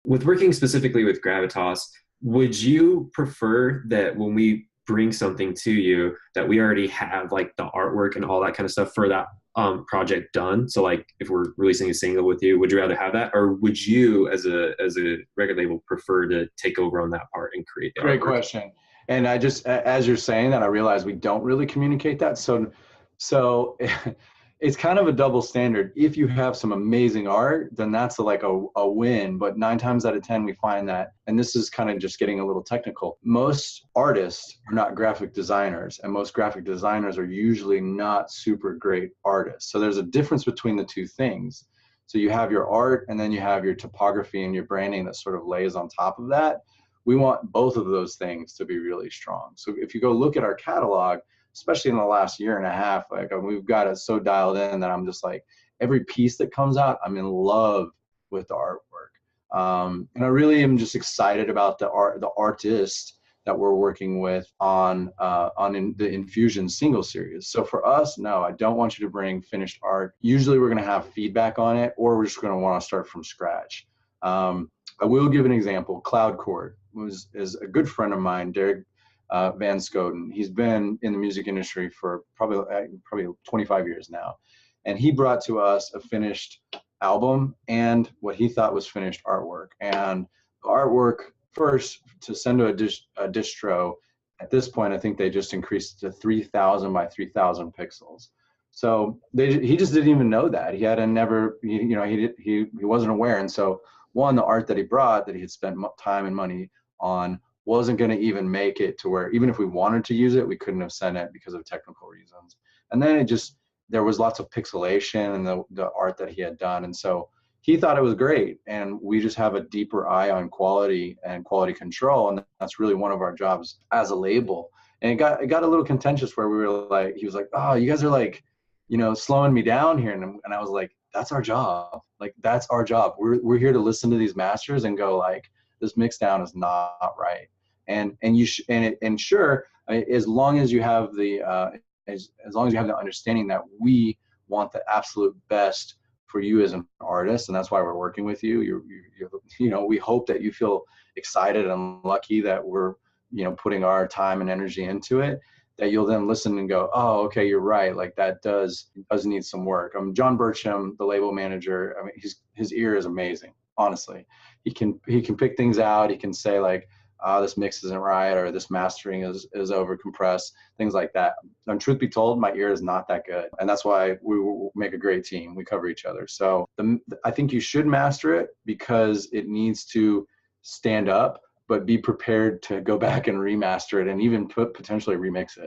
with working specifically with Gravitas, would you prefer that when we bring something to you that we already have like the artwork and all that kind of stuff for that project done? So like if we're releasing a single with you, would you rather have that, or would you as a record label prefer to take over on that part and create the Great artwork? question. And I just, as you're saying that, I realize we don't really communicate that. So it's kind of a double standard. If you have some amazing art, then that's like a win. But 9 times out of 10, we find that, and this is kind of just getting a little technical, most artists are not graphic designers, and most graphic designers are usually not super great artists. So there's a difference between the two things. So you have your art, and then you have your topography and your branding that sort of lays on top of that. We want both of those things to be really strong. So if you go look at our catalog, especially in the last year and a half, like we've got it so dialed in that I'm just like, every piece that comes out, I'm in love with the artwork. And I really am just excited about the artist that we're working with on the Infusion single series. So for us, no, I don't want you to bring finished art. Usually we're going to have feedback on it, or we're just going to want to start from scratch. I will give an example. Cloud Chord is a good friend of mine, Derek Van Scoten. He's been in the music industry for probably 25 years now. And he brought to us a finished album and what he thought was finished artwork. And the artwork, first, to send to a distro, at this point, I think they just increased to 3,000 by 3,000 pixels. So he just didn't even know that. He had never, he wasn't aware. And so one, the art that he brought, that he had spent time and money on, wasn't going to even make it to where, even if we wanted to use it, we couldn't have sent it because of technical reasons. And then there was lots of pixelation in the art that he had done. And so he thought it was great. And we just have a deeper eye on quality and quality control. And that's really one of our jobs as a label. And it got a little contentious where we were like, he was like, oh, you guys are like, slowing me down here. And I was like, that's our job. Like, that's our job. We're here to listen to these masters and go like, this mix down is not right. And sure, as long as you have the as long as you have the understanding that we want the absolute best for you as an artist, and that's why we're working with you. We hope that you feel excited and lucky that we're putting our time and energy into it. That you'll then listen and go, oh, okay, you're right. Like that does need some work. John Burcham, the label manager. I mean, his ear is amazing. Honestly, he can pick things out. He can say like, this mix isn't right, or this mastering is over compressed, things like that. And truth be told, my ear is not that good, and that's why we make a great team. We cover each other. So I think you should master it because it needs to stand up, but be prepared to go back and remaster it and even potentially remix it.